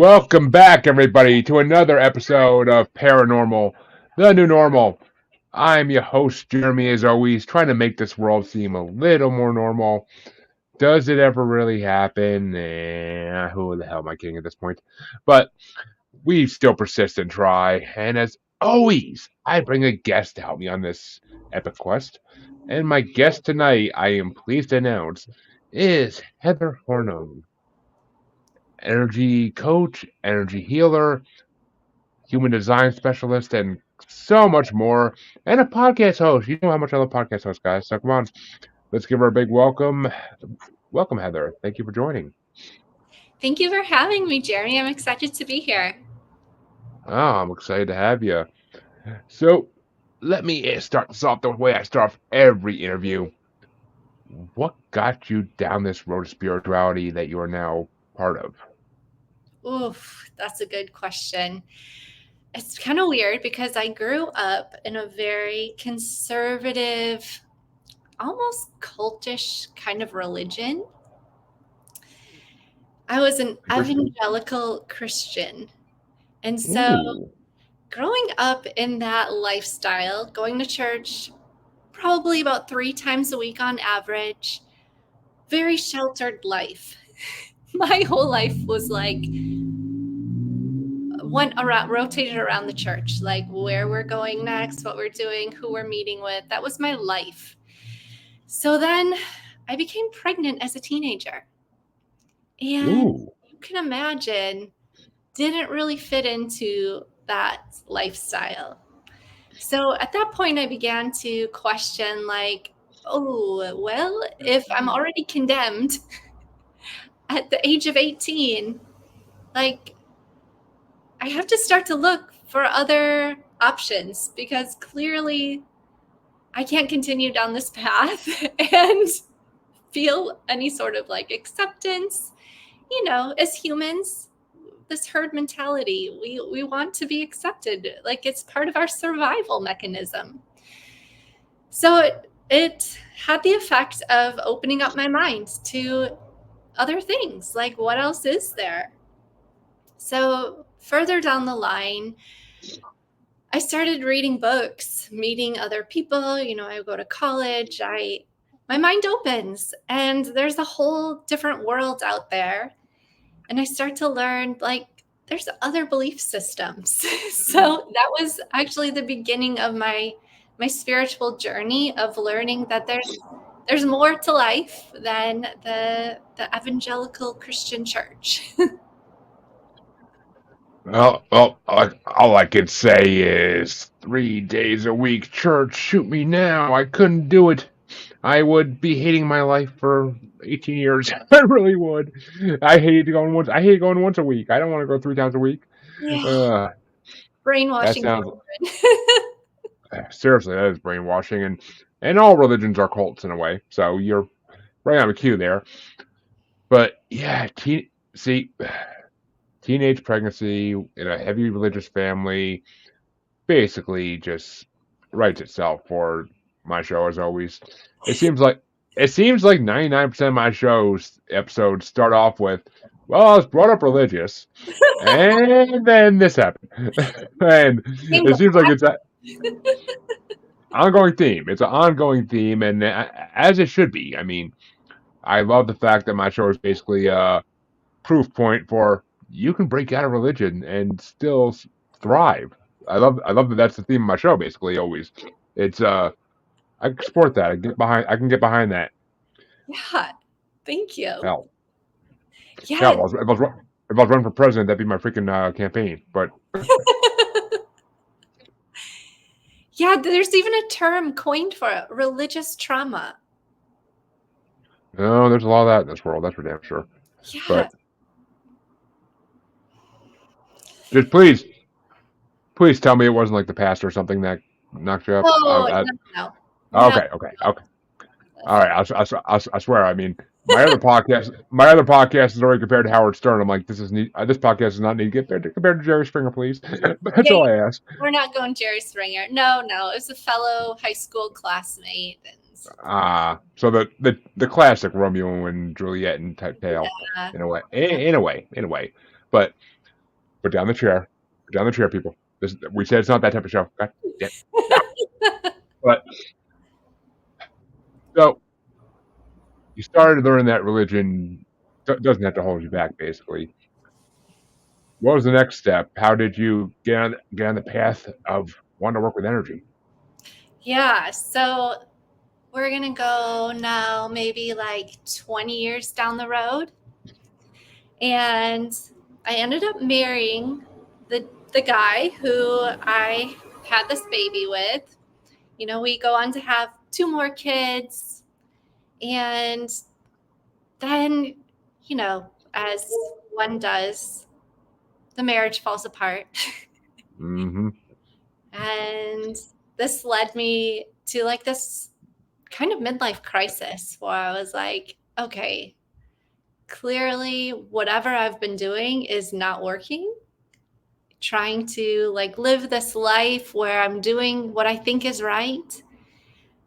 Welcome back, everybody, to another episode of Paranormal, the New Normal. I'm your host, Jeremy, as always, trying to make this world seem a little more normal. Does it ever really happen? Who the hell am I kidding at this point? But we still persist and try, and as always, I bring a guest to help me on this epic quest. And my guest tonight, I am pleased to announce, is Heather Hornung, energy coach, energy healer, human design specialist, and so much more, and a podcast host. You know how much I love podcast hosts, guys. So come on, let's give her a big welcome. Welcome, Heather. Thank you for joining. Thank you for having me, Jeremy. I'm excited to be here. Oh, I'm excited to have you. So let me start this off the way I start off every interview. What got you down this road of spirituality that you are now part of? Oof, that's a good question. It's kind of weird because I grew up in a very conservative, almost cultish kind of religion. I was an evangelical Christian. And so growing up in that lifestyle, going to church probably about 3 times a week on average, very sheltered life. My whole life was like rotated around the church, like where we're going next, what we're doing, who we're meeting with. That was my life. So then I became pregnant as a teenager. And you can imagine, didn't really fit into that lifestyle. So at that point, I began to question, like, oh, well, if I'm already condemned at the age of 18, like, I have to start to look for other options because clearly I can't continue down this path and feel any sort of like acceptance. You know, as humans, this herd mentality, we want to be accepted, like it's part of our survival mechanism. So it had the effect of opening up my mind to other things, like what else is there? So further down the line, I started reading books, meeting other people. You know, I go to college, my mind opens and there's a whole different world out there. And I start to learn, like, there's other belief systems. So that was actually the beginning of my spiritual journey of learning that there's more to life than the evangelical Christian church. Well, all I could say is 3 days a week church. Shoot me now. I couldn't do it. I would be hating my life for 18 years. I really would. I hate going once a week. I don't want to go 3 times a week. Brainwashing. Seriously, that is brainwashing, and all religions are cults in a way. So you're right on the cue there. But yeah, teenage pregnancy in a heavy religious family basically just writes itself for my show as always. It seems like 99% of my episodes start off with, well, I was brought up religious, and then this happened. And it seems like it's an ongoing theme. It's an ongoing theme, and as it should be. I mean, I love the fact that my show is basically a proof point for you can break out of religion and still thrive. I love that that's the theme of my show, basically, always. It's I can support that. I can get behind that. Yeah. Thank you. Hell. Yeah. If I was running for president, that'd be my freaking campaign. But yeah, there's even a term coined for it, religious trauma. No, there's a lot of that in this world, that's for damn sure. Yeah. But just please tell me it wasn't like the past or something that knocked you up. No. Okay. All right, I swear. I mean, my other podcast is already compared to Howard Stern. I'm like, this podcast does not need to get compared to Jerry Springer, please. That's all I ask. We're not going Jerry Springer. No, it was a fellow high school classmate. So the classic Romeo and Juliet and type tale, in a way. But Put down the chair. Put down the chair, people. We said it's not that type of show. God, yeah. But so you started learning that religion doesn't have to hold you back, basically. What was the next step? How did you get on the path of wanting to work with energy? Yeah, so we're going to go now maybe like 20 years down the road. And I ended up marrying the guy who I had this baby with. You know, we go on to have 2 more kids. And then, you know, as one does, the marriage falls apart. Mm-hmm. And this led me to like this kind of midlife crisis where I was like, okay, clearly whatever I've been doing is not working. Trying to like live this life where I'm doing what I think is right.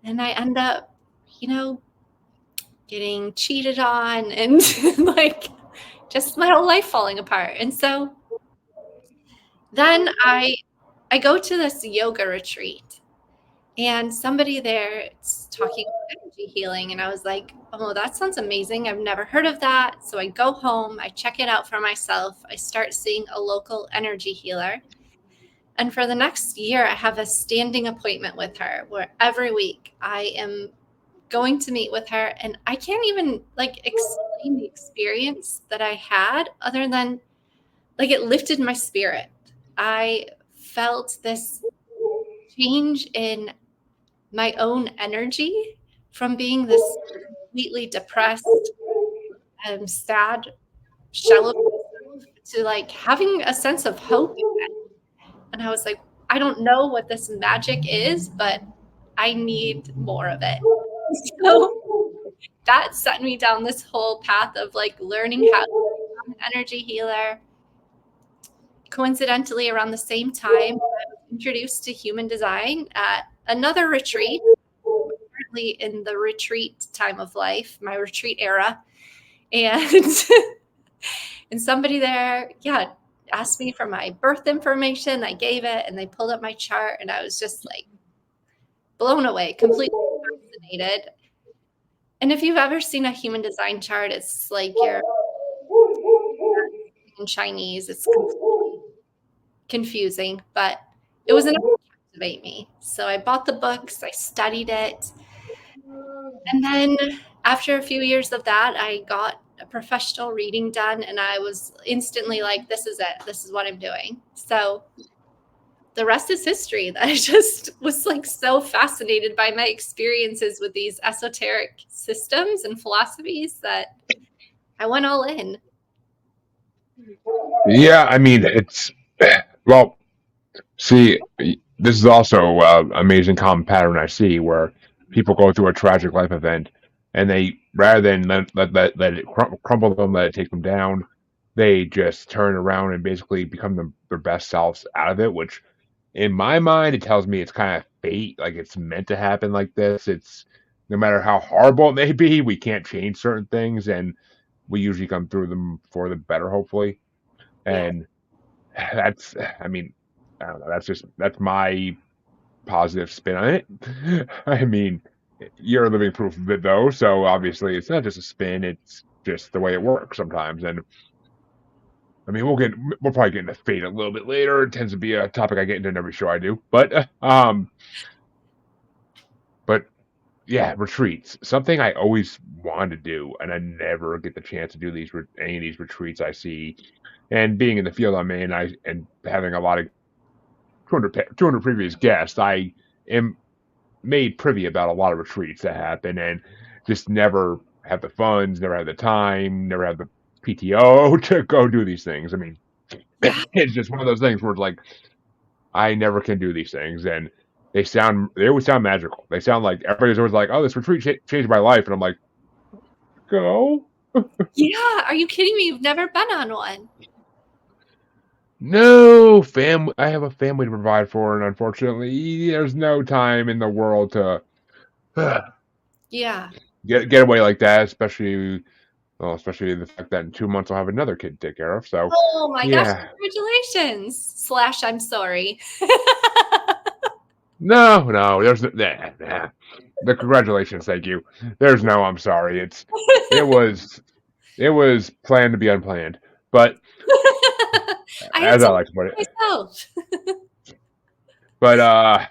And I end up, you know, getting cheated on and like just my whole life falling apart. And so then I go to this yoga retreat and somebody there is talking about energy healing. And I was like, oh, that sounds amazing. I've never heard of that. So I go home, I check it out for myself. I start seeing a local energy healer. And for the next year, I have a standing appointment with her where every week I am going to meet with her. And I can't even like explain the experience that I had other than like it lifted my spirit. I felt this change in my own energy from being this completely depressed, sad shell of myself to like having a sense of hope again. And I was like, I don't know what this magic is, but I need more of it. So that set me down this whole path of like learning how to become an energy healer. Coincidentally, around the same time, I was introduced to human design at another retreat, currently in the retreat time of life, my retreat era. And and somebody there, yeah, asked me for my birth information. I gave it and they pulled up my chart and I was just like blown away, completely fascinated. And if you've ever seen a human design chart, it's like you're in Chinese. It's completely confusing, but it was enough to captivate me. So I bought the books, I studied it. And then after a few years of that, I got a professional reading done and I was instantly like, this is it. This is what I'm doing. So the rest is history. That I just was like so fascinated by my experiences with these esoteric systems and philosophies that I went all in. Yeah, I mean it's well. See, this is also amazing common pattern I see where people go through a tragic life event and they rather than let it crumble them, let it take them down, they just turn around and basically become their best selves out of it, which in my mind it tells me it's kind of fate, like it's meant to happen like this. It's no matter how horrible it may be, we can't change certain things and we usually come through them for the better, hopefully. Yeah. And that's, I mean, I don't know. That's my positive spin on it. I mean, you're living proof of it though, so obviously it's not just a spin; it's just the way it works sometimes. And I mean, we'll probably get into fate a little bit later. It tends to be a topic I get into in every show I do. But yeah, retreats, something I always wanted to do, and I never get the chance to do any of these retreats I see. And being in the field I'm in, and having a lot of 200 previous guests, I am made privy about a lot of retreats that happen and just never have the funds, never have the time, never have the PTO to go do these things. I mean, Yeah. it's just one of those things where it's like, I never can do these things. And they always sound magical. They sound like everybody's always like, oh, this retreat changed my life. And I'm like, go. Yeah. Are you kidding me? You've never been on one. No, I have a family to provide for, and unfortunately, there's no time in the world to Yeah. get away like that, especially Well, especially the fact that in 2 months I'll have another kid to take care of. So, Oh my gosh, yeah. congratulations. / I'm sorry. No, there's nah. The congratulations, thank you. There's no I'm sorry. It was it was planned to be unplanned. But I had as I to like to put it. myself. But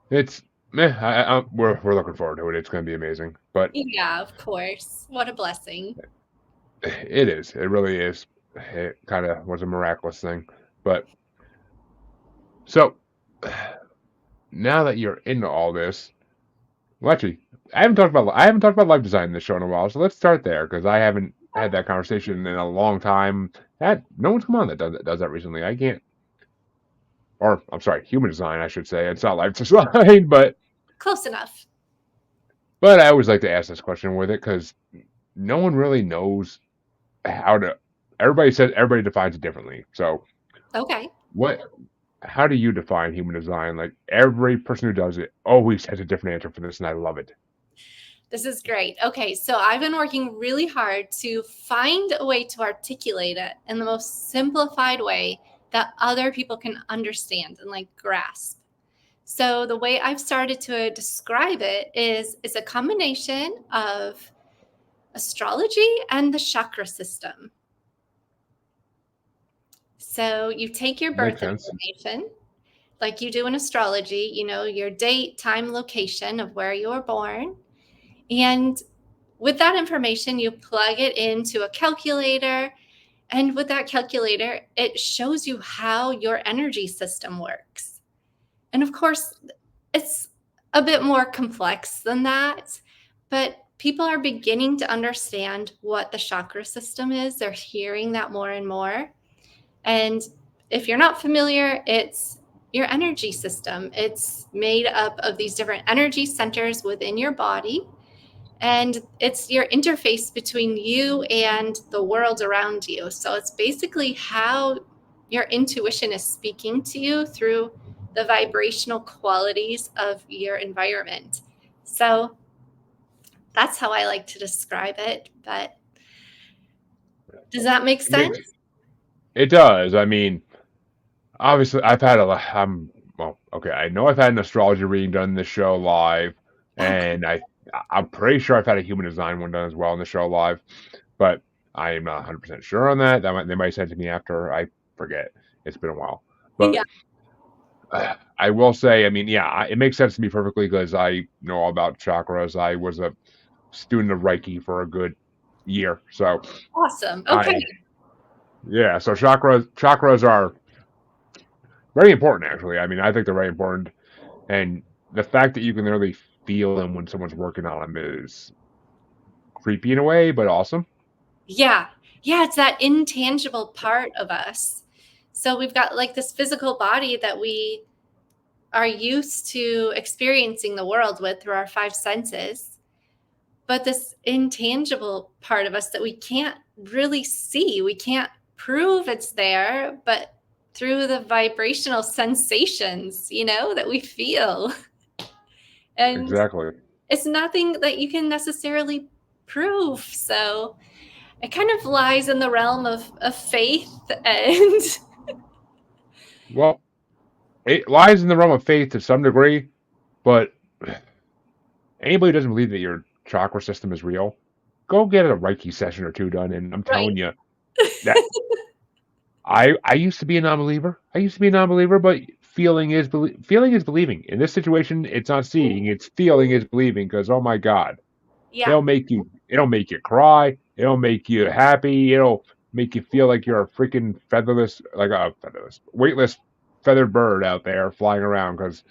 it's we're looking forward to it. It's going to be amazing. But Yeah, of course. What a blessing. it is. It really is. It kind of was a miraculous thing. But so now that you're into all this, well, actually, I haven't talked about life design in this show in a while. So let's start there because I haven't had that conversation in a long time. That no one's come on that does that recently. I can't. Or I'm sorry, human design, I should say. It's not life design, but Close enough. I always like to ask this question with it because no one really knows how to. Everybody defines it differently. So Okay. what? How do you define human design? Like every person who does it always has a different answer for this, and I love it. This is great. Okay, so I've been working really hard to find a way to articulate it in the most simplified way that other people can understand and like grasp. So the way I've started to describe it is a combination of astrology and the chakra system. So you take your Makes birth sense. information, like you do in astrology, your date, time, location of where you were born. And with that information, you plug it into a calculator. And with that calculator, it shows you how your energy system works. And of course, it's a bit more complex than that, but people are beginning to understand what the chakra system is. They're hearing that more and more. And if you're not familiar, it's your energy system. It's made up of these different energy centers within your body. And it's your interface between you and the world around you. So it's basically how your intuition is speaking to you through the vibrational qualities of your environment. So that's how I like to describe it. But does that make sense? It does. I mean, obviously, I've had a. Well, okay. I know I've had an astrology reading done in the show live, Oh, and I'm pretty sure I've had a human design one done as well in the show live, but I am not 100% sure on that. They might send it to me after. I forget. It's been a while, yeah. but I will say, I mean, yeah, it makes sense to me perfectly because I know all about chakras. I was a student of Reiki for a good year, so Awesome. Okay. I yeah. So chakras are very important, actually. I mean, I think they're very important, and the fact that you can really feel them when someone's working on them is creepy in a way, but awesome. Yeah. Yeah. It's that intangible part of us. So we've got like this physical body that we are used to experiencing the world with through our five senses, but this intangible part of us that we can't really see, we can't prove it's there, but through the vibrational sensations, that we feel. And Exactly. it's nothing that you can necessarily prove. So it kind of lies in the realm of faith and Well, it lies in the realm of faith to some degree, but anybody who doesn't believe that your chakra system is real, go get a Reiki session or two done, and I'm right. telling you that I used to be a non-believer. I used to be a non-believer, but feeling is believing. In this situation, it's not seeing; it's feeling is believing. Because oh my God, Yeah. it'll make you cry. It'll make you happy. It'll make you feel like you're a freaking weightless feathered bird out there flying around. Because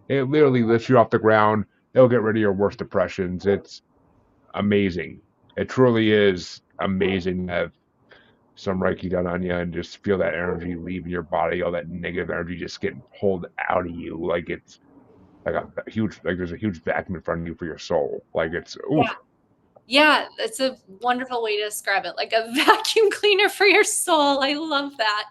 it literally lifts you off the ground. It'll get rid of your worst depressions. It's amazing. It truly is amazing to have some Reiki done on you and just feel that energy leaving your body, all that negative energy just getting pulled out of you. Like it's like a huge, like there's a huge vacuum in front of you for your soul. Like it's, oof. Yeah. Yeah, that's a wonderful way to describe it. Like a vacuum cleaner for your soul. I love that.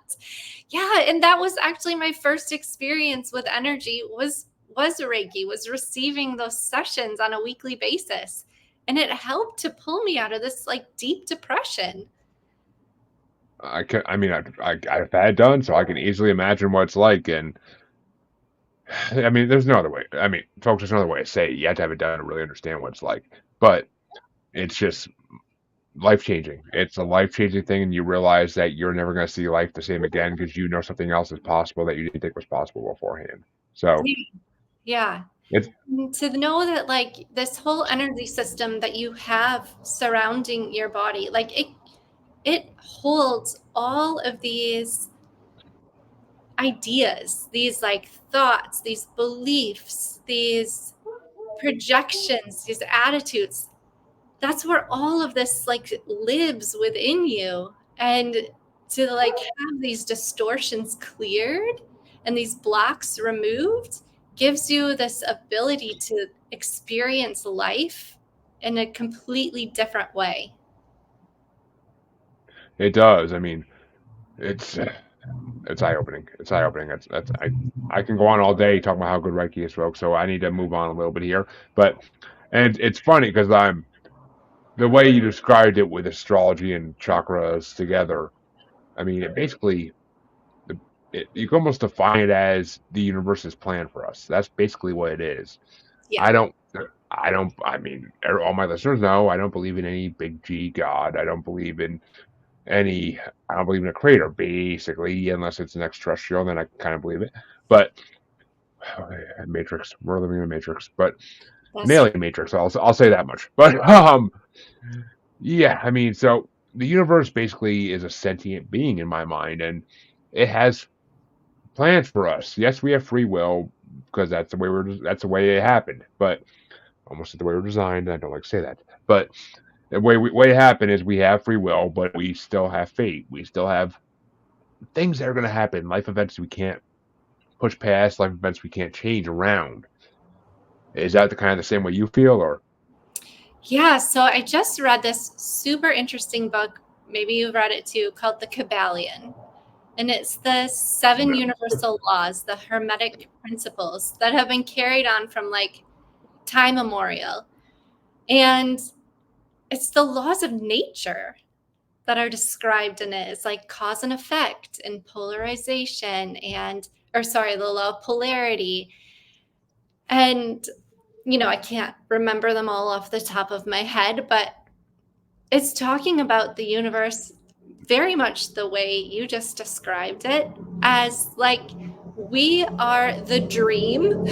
Yeah, and that was actually my first experience with energy was Reiki, was receiving those sessions on a weekly basis. And it helped to pull me out of this like deep depression. I've had it done, so I can easily imagine what it's like. And I mean, there's no other way. I mean, folks, there's no other way to say it. You have to have it done to really understand what it's like. But it's just life changing. It's a life changing thing, and you realize that you're never going to see life the same again because you know something else is possible that you didn't think was possible beforehand. So Yeah. it's To know that like this whole energy system that you have surrounding your body, like it holds all of these ideas, these like thoughts, these beliefs, these projections, these attitudes. That's where all of this like lives within you. And to like have these distortions cleared and these blocks removed gives you this ability to experience life in a completely different way. it does. I mean, it's eye opening. It's eye opening. I can go on all day talking about how good Reiki is, folks. So I need to move on a little bit here. But and it's funny because the way you described it with astrology and chakras together. I mean, it basically you can almost define it as the universe's plan for us. That's basically what it is. Yeah. I don't. I mean, all my listeners know I don't believe in any big G God. I don't believe in any. I don't believe in a creator, basically, unless it's an extraterrestrial. Then I kind of believe it. But Matrix, we're living in a Matrix, but an That's alien Matrix. I'll say that much. But yeah. I mean, so the universe basically is a sentient being in my mind, and it has plans for us. Yes, we have free will because that's the way it happened. But almost the way we're designed. I don't like to say that, but the way it happened is we have free will, but we still have fate. We still have things that are going to happen, life events we can't push past, life events we can't change around. Is that the kind of the same way you feel, or? Yeah, so I just read this super interesting book, maybe you've read it too, called The Kabbalion. And it's the 7 No. universal laws, the hermetic principles that have been carried on from like time immemorial. And it's the laws of nature that are described in it. It's like cause and effect and polarization the law of polarity. And, I can't remember them all off the top of my head, but it's talking about the universe very much the way you just described it, as like we are the dream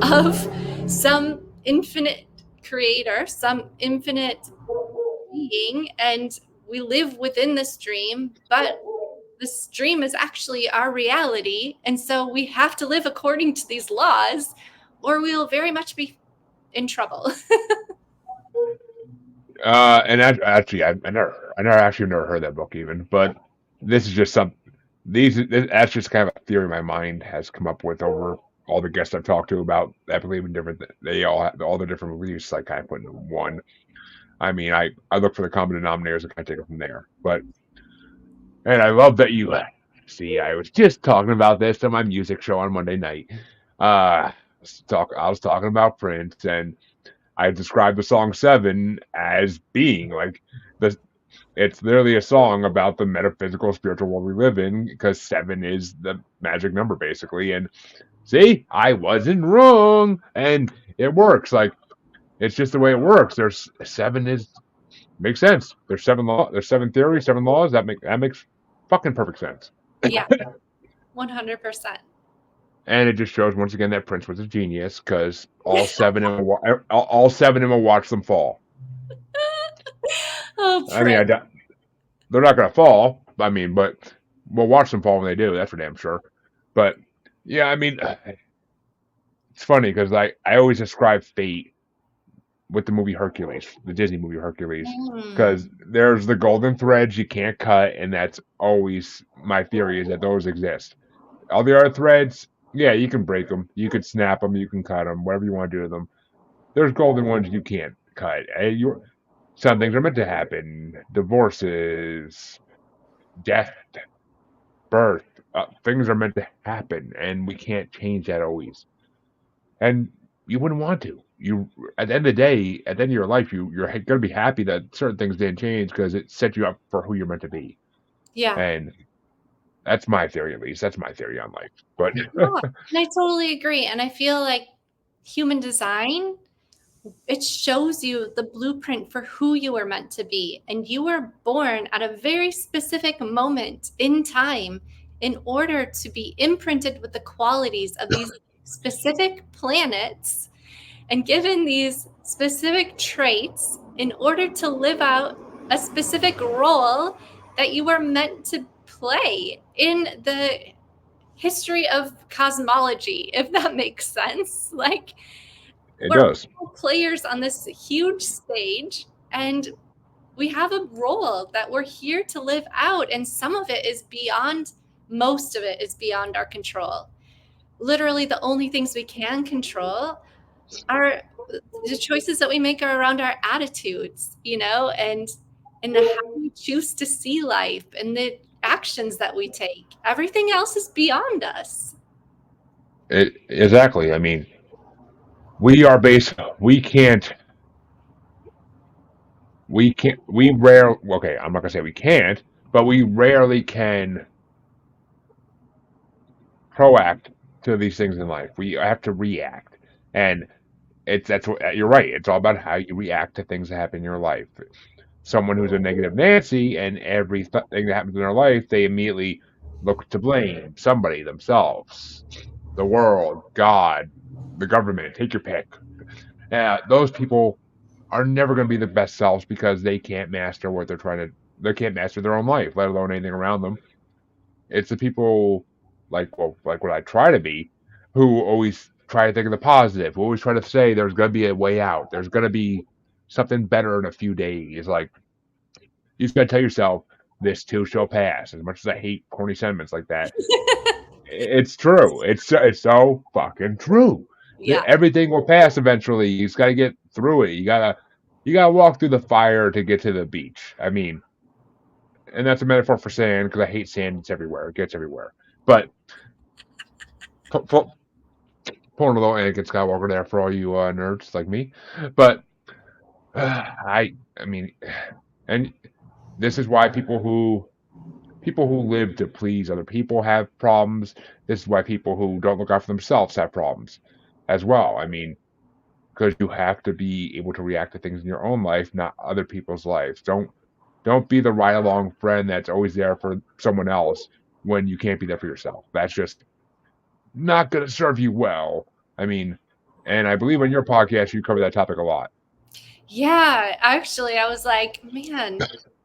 of some infinite creator, some infinite being, and we live within this dream, but this dream is actually our reality. And so we have to live according to these laws, or we'll very much be in trouble. And actually, I never heard that book even. But this is just some that's just kind of a theory my mind has come up with over all the guests I've talked to about that believe in different. They all have all the different beliefs. I kind of put into one. I mean, I look for the common denominators and kind of take it from there. And I love that you see. I was just talking about this on my music show on Monday night. I was talking about Prince, and I described the song Seven as being like the. It's literally a song about the metaphysical, spiritual world we live in because seven is the magic number, basically. And see, I wasn't wrong, and it works. Like it's just the way it works. There's seven is makes sense. There's there's seven theories, seven laws. That makes fucking perfect sense. Yeah, 100%. And it just shows once again that Prince was a genius because all seven of them will watch them fall. Oh, I mean, Prince. they're not gonna fall. I mean, but we'll watch them fall when they do. That's for damn sure. But yeah, I mean, it's funny because I always describe fate with the movie Hercules, the Disney movie Hercules, because there's the golden threads you can't cut, and that's always my theory is that those exist. All the other threads, yeah, you can break them, you can snap them, you can cut them, whatever you want to do to them. There's golden ones you can't cut. Some things are meant to happen: divorces, death, birth. Things are meant to happen, and we can't change that always. And you wouldn't want to. at the end of the day, at the end of your life, you're going to be happy that certain things didn't change because it set you up for who you're meant to be. Yeah. And that's my theory, at least. That's my theory on life. But Yeah. And I totally agree. And I feel like human design, it shows you the blueprint for who you are meant to be. And you were born at a very specific moment in time in order to be imprinted with the qualities of these specific planets and given these specific traits in order to live out a specific role that you were meant to play in the history of cosmology, if that makes sense. Like, it we're does. all players on this huge stage, and we have a role that we're here to live out. And some of it is beyond, most of it is beyond our control. Literally, the only things we can control are the choices that we make are around our attitudes, and how we choose to see life and the actions that we take. Everything else is beyond us. Exactly. I mean, we are based. We rarely. Okay, I'm not gonna say we can't, but we rarely can proact to these things in life. We have to react, and that's what you're right. It's all about how you react to things that happen in your life. Someone who's a negative Nancy, and everything that happens in their life, they immediately look to blame somebody, themselves, the world, God, the government. Take your pick. Those people are never going to be the best selves because they can't master what they're trying to. They can't master their own life, let alone anything around them. It's the people like what I try to be, who always try to think of the positive, who always try to say there's going to be a way out. There's going to be something better in a few days. Like, you just got to tell yourself, this too shall pass. As much as I hate corny sentiments like that, it's true. It's so fucking true. Yeah. Everything will pass eventually. You just got to get through it. You gotta walk through the fire to get to the beach. I mean, and that's a metaphor for sand because I hate sand. It's everywhere. It gets everywhere. But pulling a little Anakin Skywalker there for all you nerds like me. But I mean, and this is why people who live to please other people have problems. This is why people who don't look out for themselves have problems as well. I mean, because you have to be able to react to things in your own life, not other people's lives. Don't be the ride along friend that's always there for someone else when you can't be there for yourself. That's just not going to serve you well. I mean, and I believe on your podcast you cover that topic a lot. Yeah, actually, I was like, man,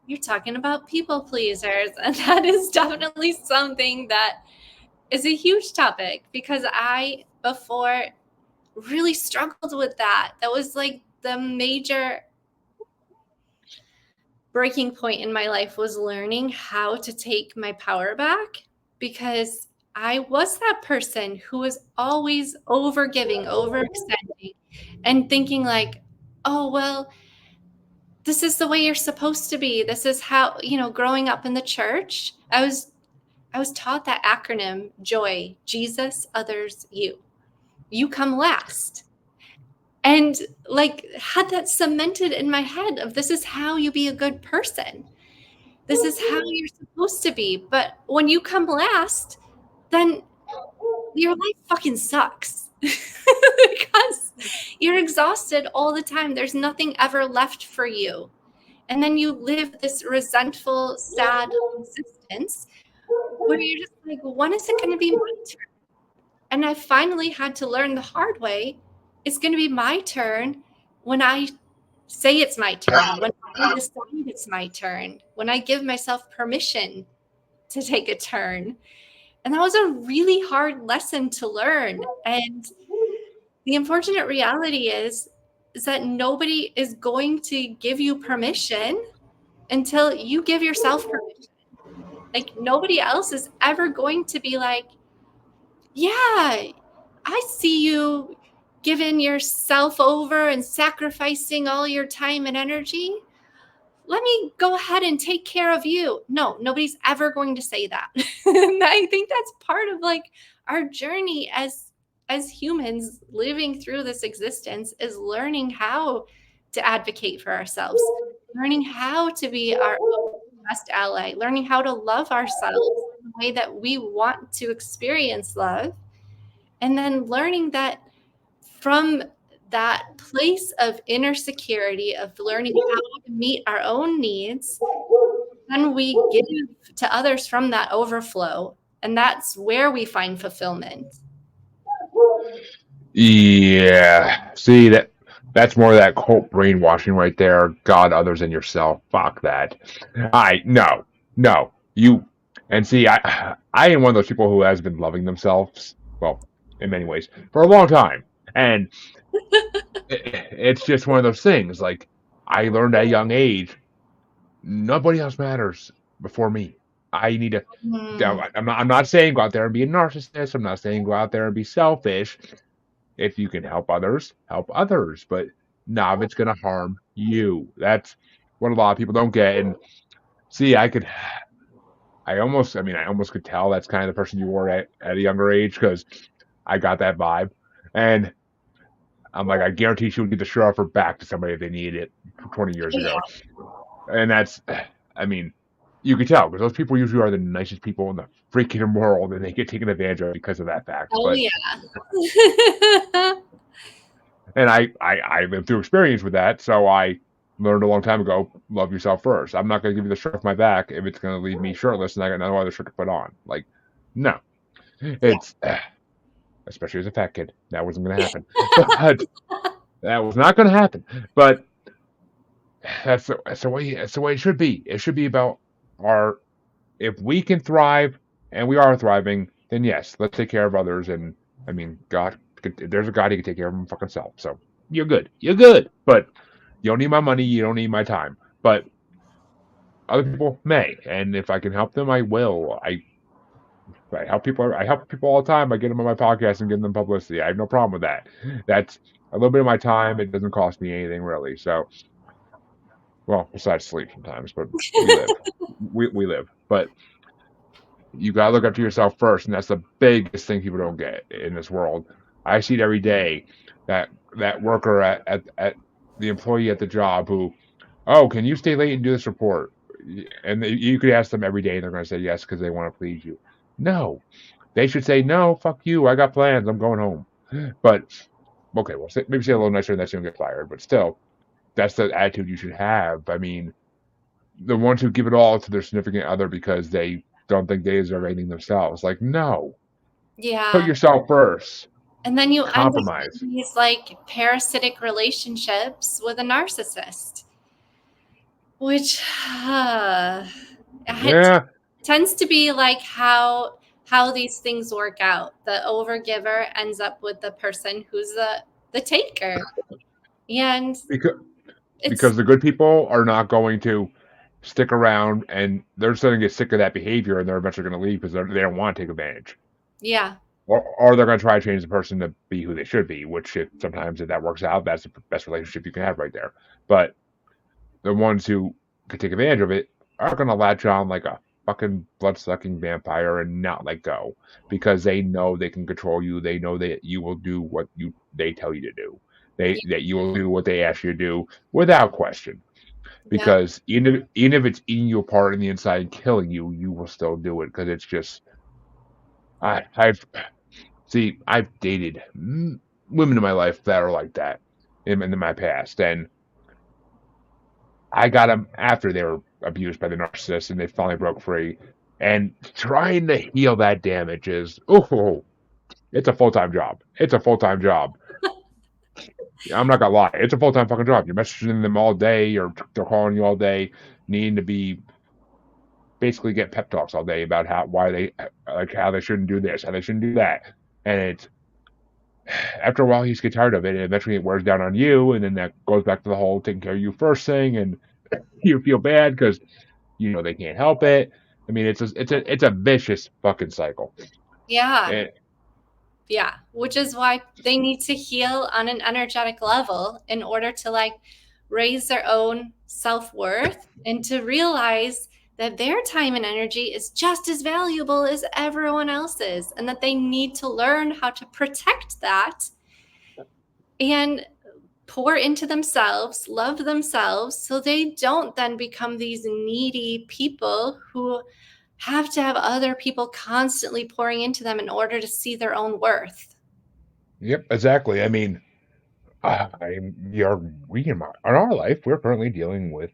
you're talking about people pleasers. And that is definitely something that is a huge topic because I, before, really struggled with that. That was like the major breaking point in my life, was learning how to take my power back, because I was that person who was always overgiving, overextending, and thinking like, oh, well, this is the way you're supposed to be. This is how, growing up in the church, I was taught that acronym, JOY, Jesus, others, you. You come last. And like, had that cemented in my head of, this is how you be a good person. This is how you're supposed to be. But when you come last, then your life fucking sucks because you're exhausted all the time. There's nothing ever left for you. And then you live this resentful, sad existence where you're just like, when is it going to be my turn? And I finally had to learn the hard way. It's going to be my turn when I say it's my turn, when I decide it's my turn, when I give myself permission to take a turn. And that was a really hard lesson to learn. And the unfortunate reality is that nobody is going to give you permission until you give yourself permission. Like, nobody else is ever going to be like, yeah, I see you giving yourself over and sacrificing all your time and energy. Let me go ahead and take care of you. No, nobody's ever going to say that. And I think that's part of like our journey as as humans living through this existence is learning how to advocate for ourselves, learning how to be our own best ally, learning how to love ourselves in the way that we want to experience love, and then learning that from that place of inner security, of learning how to meet our own needs, then we give to others from that overflow. And that's where we find fulfillment. Yeah. See that's more of that cult brainwashing right there. God, others, and yourself. Fuck that. No. You and see, I am one of those people who has been loving themselves. Well, in many ways, for a long time, and it's just one of those things. Like I learned at a young age, nobody else matters before me. I need to. I'm not saying go out there and be a narcissist. I'm not saying go out there and be selfish. If you can help others, help others. But now if it's going to harm you, that's what a lot of people don't get. And see, I almost could tell that's kind of the person you were at a younger age because I got that vibe. And I'm like, I guarantee she would give the shirt off her back to somebody if they needed it 20 years ago. And that's, I mean, you can tell because those people usually are the nicest people in the freaking world and they get taken advantage of because of that fact. Oh, but yeah. And I lived through experience with that, so I learned a long time ago, love yourself first. I'm not going to give you the shirt off my back if it's going to leave me shirtless and I got no other shirt to put on. Like, no. It's, especially as a fat kid, that wasn't going to happen. But that was not going to happen. But that's the way it should be. It should be about if we can thrive, and we are thriving, then yes, let's take care of others. And I mean, God, there's a God who can take care of him fucking self. So you're good. But you don't need my money. You don't need my time. But other people may, and if I can help them, I will. I help people. I help people all the time. I get them on my podcast and give them publicity. I have no problem with that. That's a little bit of my time. It doesn't cost me anything really. So, well, besides sleep sometimes, but we live. we live. But you gotta look after yourself first, and that's the biggest thing people don't get in this world. I see it every day. That worker at the employee at the job who, oh, can you stay late and do this report? And you could ask them every day, and they're going to say yes because they want to please you. No, they should say no. Fuck you. I got plans. I'm going home. But okay, well, maybe say a little nicer, and that's going to get fired. But still, that's the attitude you should have. I mean, the ones who give it all to their significant other because they don't think they deserve anything themselves. Like, no. Yeah. Put yourself first. And then you compromise. end up in these like parasitic relationships with a narcissist, which Yeah. tends to be like how these things work out. The overgiver ends up with the person who's the taker. And because the good people are not going to stick around, and they're starting to get sick of that behavior, and they're eventually going to leave because they don't want to take advantage. Yeah. Or they're going to try to change the person to be who they should be, which sometimes if that works out, that's the best relationship you can have right there. But the ones who can take advantage of it are going to latch on like a fucking blood-sucking vampire and not let go because they know they can control you. They know that you will do what they tell you to do. That you will do what they ask you to do without question. Because even if it's eating you apart in the inside and killing you, you will still do it because it's just. I've dated women in my life that are like that in my past, and I got them after they were abused by the narcissist, and they finally broke free. And trying to heal that damage is it's a full-time job. I'm not gonna lie, it's a full-time fucking job. You're messaging them all day, or they're calling you all day, needing to be basically get pep talks all day about how they shouldn't do this, how they shouldn't do that, and it's after a while you just get tired of it, and eventually it wears down on you, and then that goes back to the whole taking care of you first thing, and you feel bad because they can't help it. I mean, it's a vicious fucking cycle. Yeah. Yeah, which is why they need to heal on an energetic level in order to like raise their own self-worth and to realize that their time and energy is just as valuable as everyone else's, and that they need to learn how to protect that and pour into themselves, love themselves, so they don't then become these needy people who have to have other people constantly pouring into them in order to see their own worth. Yep, exactly. I mean, in our life, we're currently dealing with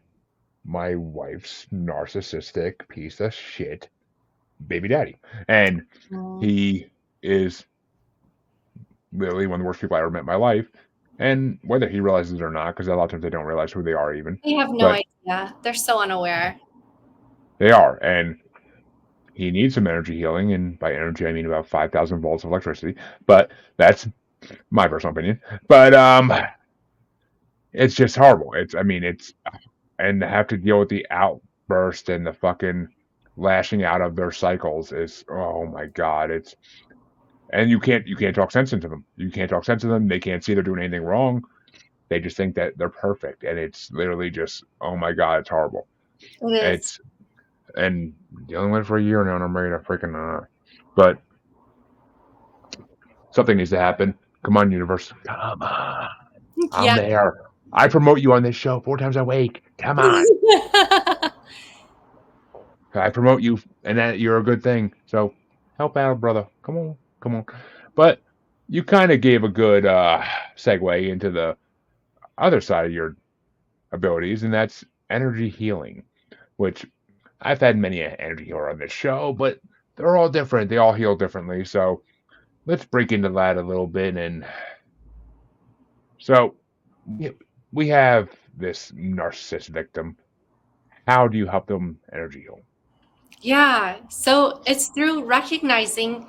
my wife's narcissistic piece of shit baby daddy. And he is literally one of the worst people I ever met in my life. And whether he realizes it or not, because a lot of times they don't realize who they are even, They have no but idea. They're so unaware. they are. And he needs some energy healing. And by energy, I mean about 5,000 volts of electricity. But that's my personal opinion. But it's just horrible. And have to deal with the outburst and the fucking lashing out of their cycles is, oh my God. And you can't talk sense into them. You can't talk sense to them. They can't see they're doing anything wrong. They just think that they're perfect, and it's literally just, oh my God, it's horrible. It is. And dealing with it for a year now, and I'm ready to freaking but something needs to happen. Come on, universe. Come on. I'm Yeah. there. I promote you on this show 4 times a week. Come on. I promote you, and that you're a good thing. So help out, brother. Come on. But you kind of gave a good segue into the other side of your abilities, and that's energy healing, which I've had many energy healer on this show, but they're all different. They all heal differently. So let's break into that a little bit. And so we have this narcissist victim. How do you help them energy heal? Yeah. So it's through recognizing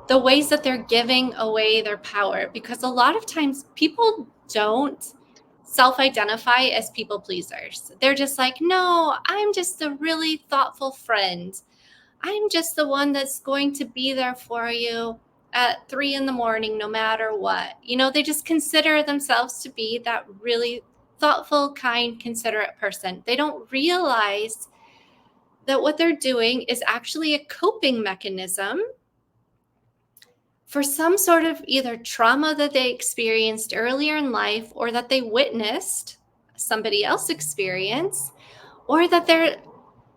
the ways that they're giving away their power, because a lot of times people don't self-identify as people pleasers. They're just like, no, I'm just a really thoughtful friend. I'm just the one that's going to be there for you at 3 a.m, no matter what. They just consider themselves to be that really thoughtful, kind, considerate person. They don't realize that what they're doing is actually a coping mechanism for some sort of either trauma that they experienced earlier in life, or that they witnessed somebody else experience, or that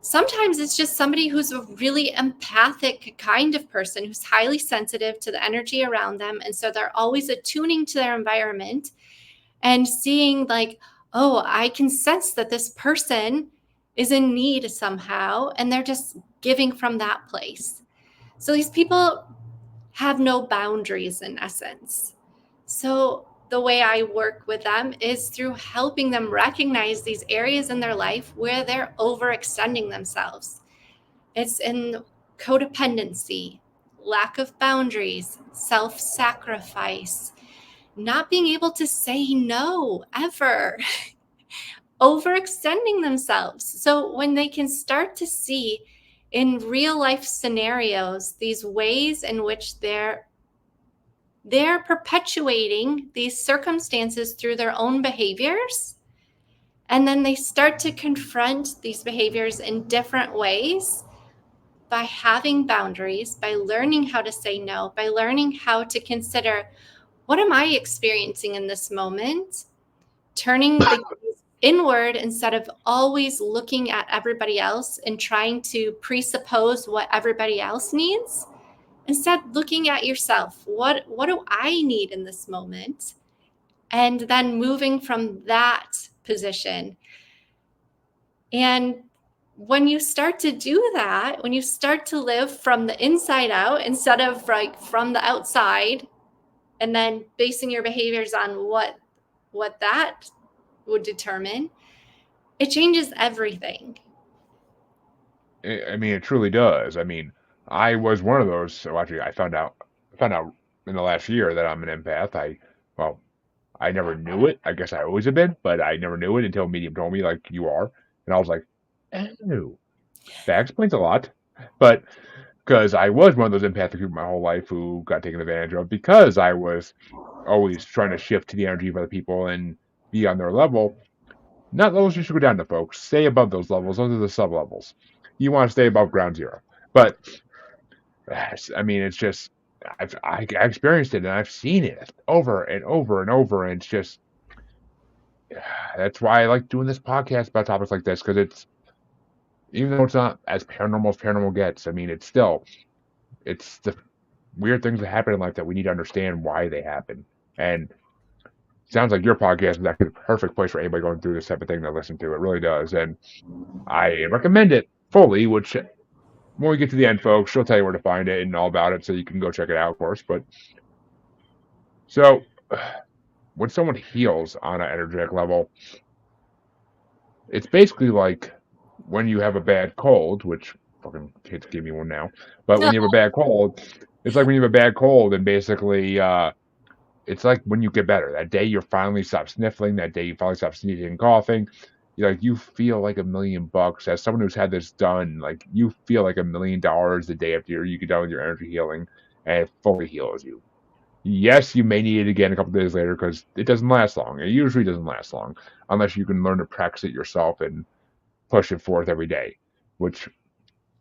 sometimes it's just somebody who's a really empathic kind of person who's highly sensitive to the energy around them. And so they're always attuning to their environment and seeing like, oh, I can sense that this person is in need somehow. And they're just giving from that place. So these people have no boundaries in essence. So the way I work with them is through helping them recognize these areas in their life where they're overextending themselves. It's in codependency, lack of boundaries, self-sacrifice, not being able to say no ever, overextending themselves. So when they can start to see in real life scenarios these ways in which they're perpetuating these circumstances through their own behaviors, and then they start to confront these behaviors in different ways by having boundaries, by learning how to say no, by learning how to consider, what am I experiencing in this moment? Turning the gaze inward instead of always looking at everybody else and trying to presuppose what everybody else needs. Instead, looking at yourself, what do I need in this moment? And then moving from that position. And when you start to do that, when you start to live from the inside out instead of like from the outside, and then basing your behaviors on what that would determine, it changes everything. I mean, it truly does. I mean, I was one of those. So actually, I found out in the last year that I'm an empath. I never knew it. I guess I always have been, but I never knew it until Medium told me, like, you are. And I was like, oh, that explains a lot. But because I was one of those empathic people my whole life who got taken advantage of because I was always trying to shift to the energy of other people and be on their level. Not levels you should go down to, folks. Stay above those levels. Those are the sub-levels. You want to stay above ground zero. But, I mean, it's just, I experienced it, and I've seen it over and over and over, and it's just, that's why I like doing this podcast about topics like this, because it's, even though it's not as paranormal gets, I mean, it's the weird things that happen in life that we need to understand why they happen. And sounds like your podcast is actually the perfect place for anybody going through this type of thing to listen to. It really does. And I recommend it fully, which when we get to the end, folks, she'll tell you where to find it and all about it, so you can go check it out, of course. But so when someone heals on an energetic level, it's basically like when you have a bad cold, which fucking kids give me one now. But when you have a bad cold, it's like when you have a bad cold, and basically, it's like when you get better. That day you finally stop sniffling. That day you finally stop sneezing and coughing. You feel like $1,000,000. As someone who's had this done, like you feel like $1,000,000 the day after you get done with your energy healing, and it fully heals you. Yes, you may need it again a couple days later because it doesn't last long. It usually doesn't last long unless you can learn to practice it yourself and push it forth every day, which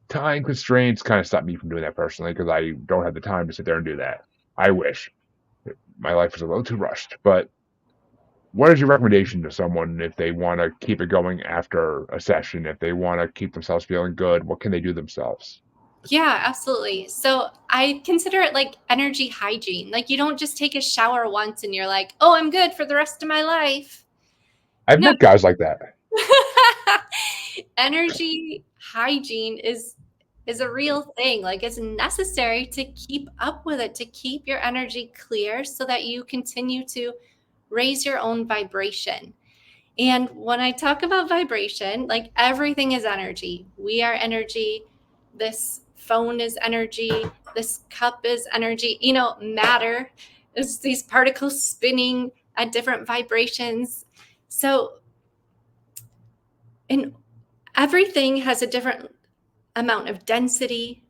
time constraints kind of stop me from doing that personally because I don't have the time to sit there and do that. I wish. My life is a little too rushed. But what is your recommendation to someone if they want to keep it going after a session, if they want to keep themselves feeling good? What can they do themselves? Yeah, absolutely. So I consider it like energy hygiene. Like you don't just take a shower once and you're like, oh, I'm good for the rest of my life. I've met guys like that. Energy hygiene is a real thing. Like it's necessary to keep up with it, to keep your energy clear so that you continue to raise your own vibration. And when I talk about vibration, like everything is energy. We are energy. This phone is energy. This cup is energy. Matter is these particles spinning at different vibrations. So, and everything has a different amount of density,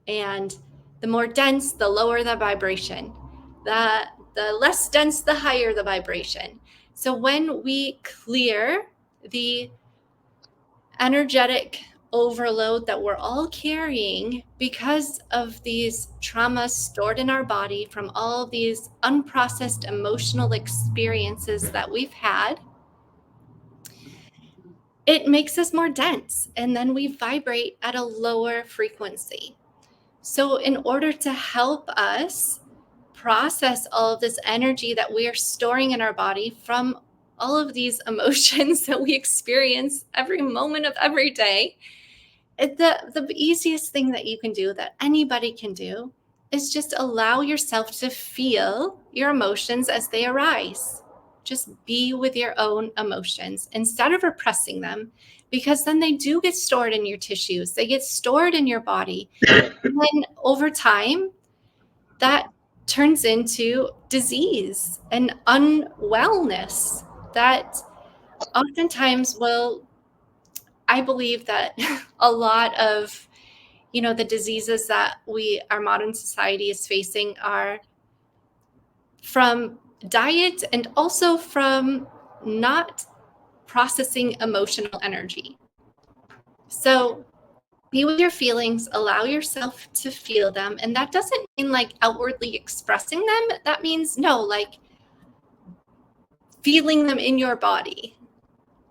and the more dense, the lower the vibration. The less dense, the higher the vibration. So when we clear the energetic overload that we're all carrying because of these traumas stored in our body from all these unprocessed emotional experiences that we've had, it makes us more dense, and then we vibrate at a lower frequency. So in order to help us process all of this energy that we are storing in our body from all of these emotions that we experience every moment of every day, the easiest thing that you can do, that anybody can do, is just allow yourself to feel your emotions as they arise. Just be with your own emotions instead of repressing them, because then they do get stored in your tissues. They get stored in your body. And then over time, that turns into disease and unwellness that oftentimes will, I believe that a lot of, the diseases that our modern society is facing are from diet and also from not processing emotional energy. So be with your feelings, allow yourself to feel them. And that doesn't mean like outwardly expressing them. That means like feeling them in your body.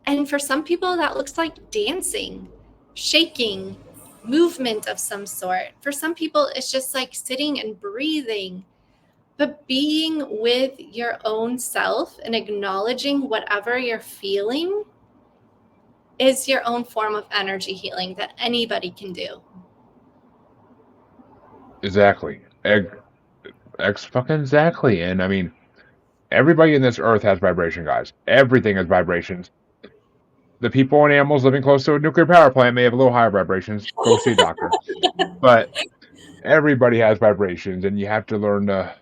And for some people, that looks like dancing, shaking, movement of some sort. For some people, it's just like sitting and breathing. But being with your own self and acknowledging whatever you're feeling is your own form of energy healing that anybody can do. Exactly. Fucking exactly. And I mean, everybody in this earth has vibration, guys. Everything has vibrations. The people and animals living close to a nuclear power plant may have a little higher vibrations. Go see a doctor. But everybody has vibrations, and you have to learn to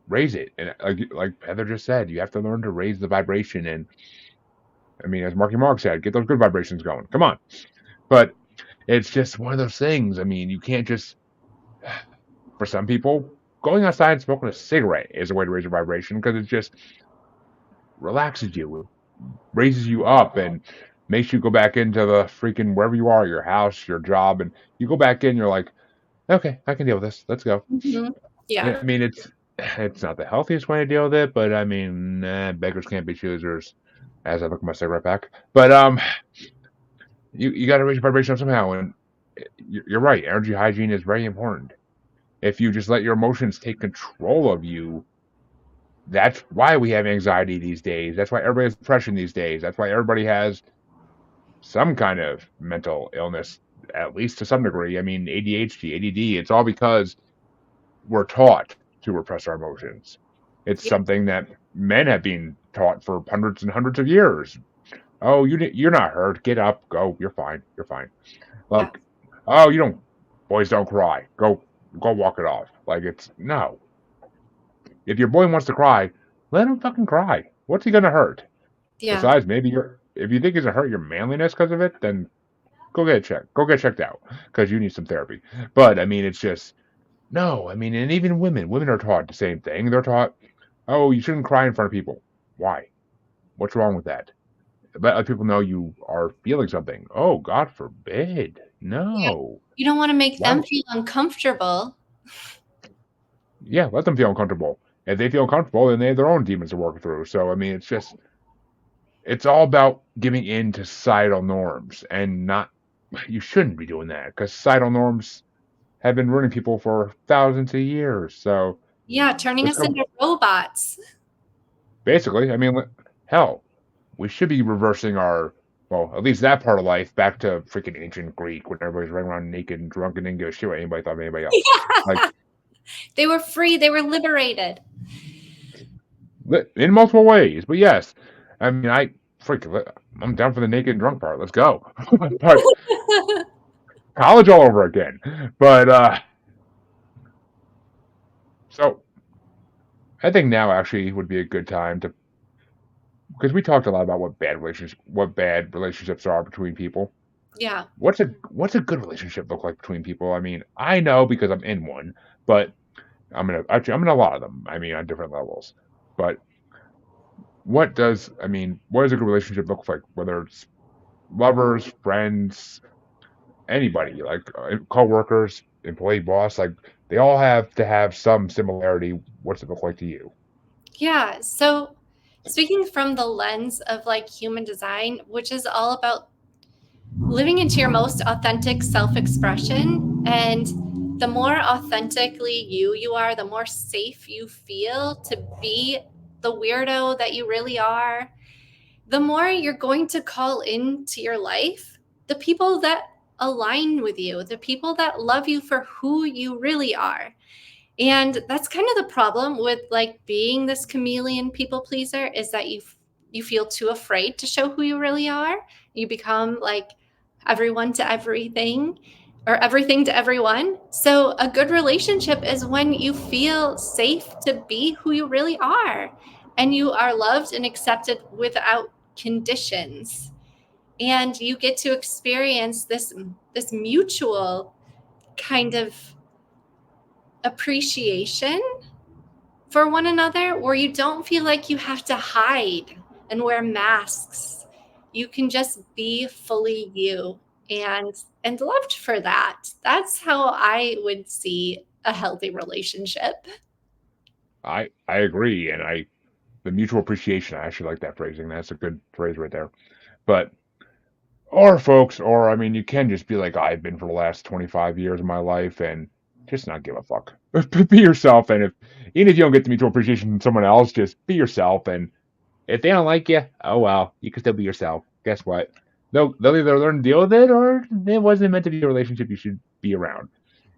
raise it. And like Heather just said, you have to learn to raise the vibration. And I mean, as Marky Mark said, get those good vibrations going. Come on. But it's just one of those things. I mean, you can't just, for some people, going outside and smoking a cigarette is a way to raise your vibration because it just relaxes you. raises you up and makes you go back into the freaking wherever you are, your house, your job, and you go back in, you're like, okay, I can deal with this. Let's go. Yeah. I mean, it's not the healthiest way to deal with it, but I mean, beggars can't be choosers. As I look at my cigarette pack, but you got to raise your vibration up somehow, and you're right. Energy hygiene is very important. If you just let your emotions take control of you, that's why we have anxiety these days. That's why everybody has depression these days. That's why everybody has some kind of mental illness, at least to some degree. I mean, ADHD, ADD, it's all because we're taught to repress our emotions. It's Yeah. something that men have been taught for hundreds and hundreds of years. Oh, you're not hurt. Get up. Go. You're fine. You're fine. Yeah. Like, oh, you don't. Boys don't cry. Go walk it off. Like it's no. If your boy wants to cry, let him fucking cry. What's he gonna hurt? Yeah. Besides, maybe if you think he's gonna hurt your manliness because of it, then go get checked. Go get checked out because you need some therapy. But I mean, it's just no. I mean, and even women are taught the same thing. They're taught, oh, you shouldn't cry in front of people. Why? What's wrong with that? Let other people know you are feeling something. Oh, God forbid. Yeah. No. You don't want to make Why? them feel uncomfortable. Yeah, let them feel uncomfortable. If they feel uncomfortable, then they have their own demons to work through. So, I mean, it's all about giving in to societal norms and not, you shouldn't be doing that because societal norms have been ruining people for thousands of years. So, Yeah, turning let's us go. into robots. Basically, I mean, hell, we should be reversing well, at least that part of life back to freaking ancient Greek when everybody's running around naked and drunk and didn't give a shit what anybody thought of anybody else. Like, Yeah. They were free. They were liberated. in multiple ways. But yes, I mean, I'm down for the naked and drunk part. Let's go. But college all over again. But so I think now actually would be a good time to because we talked a lot about what bad relationships are between people. Yeah. What's a good relationship look like between people? I mean, I know because I'm in one, but I'm in a lot of them. I mean, on different levels. But what does a good relationship look like? Whether it's lovers, friends, anybody, like co-workers, employee, boss, like they all have to have some similarity. What's it look like to you? Yeah. So, speaking from the lens of like human design, which is all about living into your most authentic self expression. And the more authentically you are, the more safe you feel to be the weirdo that you really are, the more you're going to call into your life the people that align with you, the people that love you for who you really are. And that's kind of the problem with like being this chameleon people pleaser is that you feel too afraid to show who you really are. You become like everyone to everything or everything to everyone. So a good relationship is when you feel safe to be who you really are and you are loved and accepted without conditions. And you get to experience this mutual kind of appreciation for one another where you don't feel like you have to hide and wear masks. You can just be fully you and loved for that. That's how I would see a healthy relationship. I agree, and the mutual appreciation. I actually like that phrasing. That's a good phrase right there. But or I mean, you can just be like I've been for the last 25 years of my life, and just not give a fuck. Be yourself, and even if you don't get the mutual appreciation from someone else, just be yourself. And if they don't like you, oh well, you can still be yourself. Guess what? They'll either learn to deal with it, or it wasn't meant to be a relationship you should be around.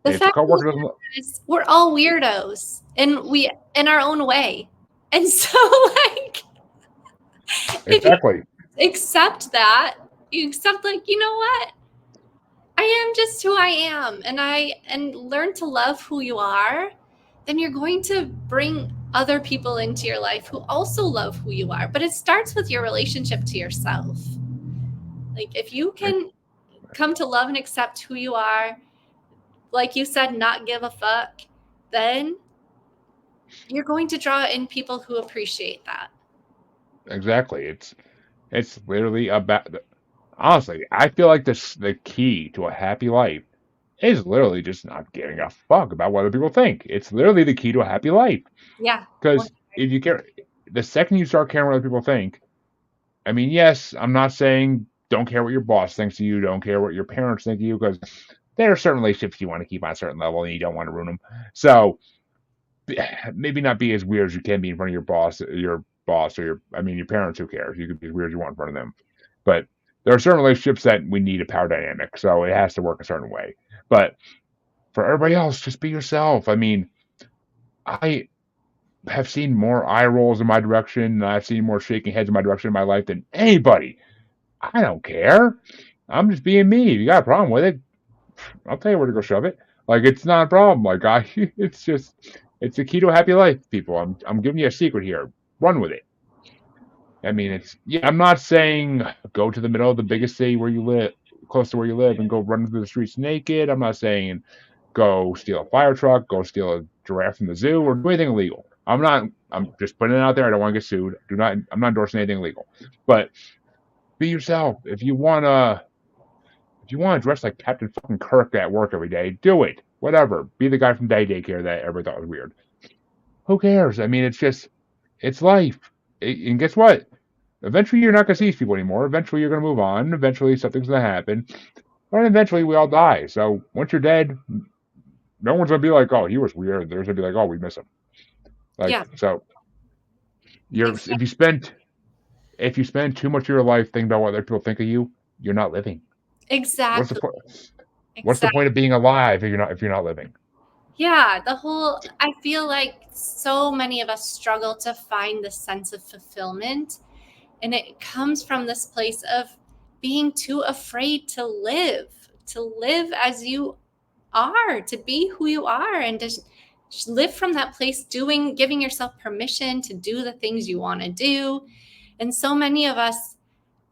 The If the fact of the coworker doesn't, matter is we're all weirdos and we in our own way. And so like if you exactly, accept that, you accept like, you know what? I am just who I am and learn to love who you are, then you're going to bring other people into your life who also love who you are. But it starts with your relationship to yourself. Like if you can come to love and accept who you are, like you said, not give a fuck, then you're going to draw in people who appreciate that. exactly. It's literally about. Honestly, I feel like the key to a happy life is literally just not giving a fuck about what other people think. It's literally the key to a happy life. Yeah. Because if you care, the second you start caring what other people think, I mean, yes, I'm not saying don't care what your boss thinks of you, don't care what your parents think of you, because there are certain relationships you want to keep on a certain level and you don't want to ruin them. So maybe not be as weird as you can be in front of your boss or I mean, your parents. Who cares? You can be as weird as you want in front of them. But there are certain relationships that we need a power dynamic, so it has to work a certain way. But for everybody else, just be yourself. I mean, I have seen more eye rolls in my direction. I've seen more shaking heads in my direction in my life than anybody. I don't care. I'm just being me. If you got a problem with it, I'll tell you where to go shove it. Like it's not a problem. Like it's the key to a happy life, people. I'm giving you a secret here. Run with it. I mean, I'm not saying go to the middle of the biggest city where you live, close to where you live, and go run through the streets naked. I'm not saying go steal a fire truck, go steal a giraffe from the zoo, or do anything illegal. I'm not. I'm just putting it out there. I don't want to get sued. I'm not endorsing anything illegal. But be yourself. If you want to dress like Captain fucking Kirk at work every day, do it. Whatever. Be the guy from daycare that everybody thought was weird. Who cares? I mean, it's life. And guess what? Eventually, you're not going to see these people anymore. Eventually, you're going to move on. Eventually, something's going to happen. And eventually, we all die. So once you're dead, no one's going to be like, oh, he was weird. There's going to be like, oh, we miss him. Like, Yeah. so Exactly. if you spend too much of your life thinking about what other people think of you, you're not living. What's the Exactly. point? What's the Exactly. point of being alive if you're not living? Yeah, I feel like so many of us struggle to find the sense of fulfillment. And it comes from this place of being too afraid to live as you are, to be who you are, and to live from that place, giving yourself permission to do the things you want to do. And so many of us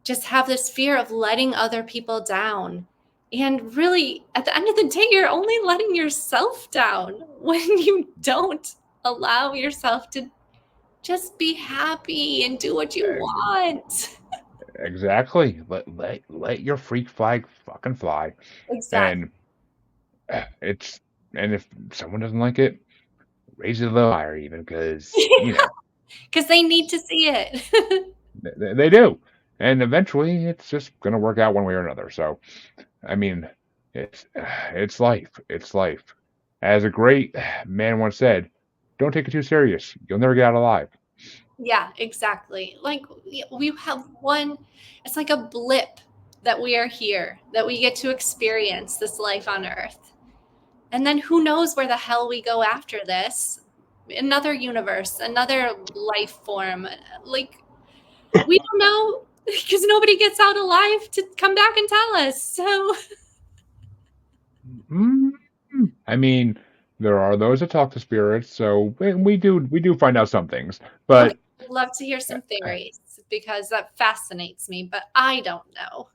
just have this fear of letting other people down. And really, at the end of the day, you're only letting yourself down when you don't allow yourself to just be happy and do what you want. Exactly. Let your freak flag fucking fly. Exactly. And it's and if someone doesn't like it, raise it a little higher even because Because they need to see it. they do. And eventually, it's just gonna work out one way or another. So I mean, it's life. It's life. As a great man once said, "Don't take it too serious. You'll never get out alive." Yeah, exactly. Like we have it's like a blip that we are here, that we get to experience this life on Earth. And then who knows where the hell we go after this? Another universe, another life form. Like, we don't know because nobody gets out alive to come back and tell us. So, I mean, there are those that talk to spirits, so we do find out some things. But okay, I'd love to hear some theories because that fascinates me, but I don't know.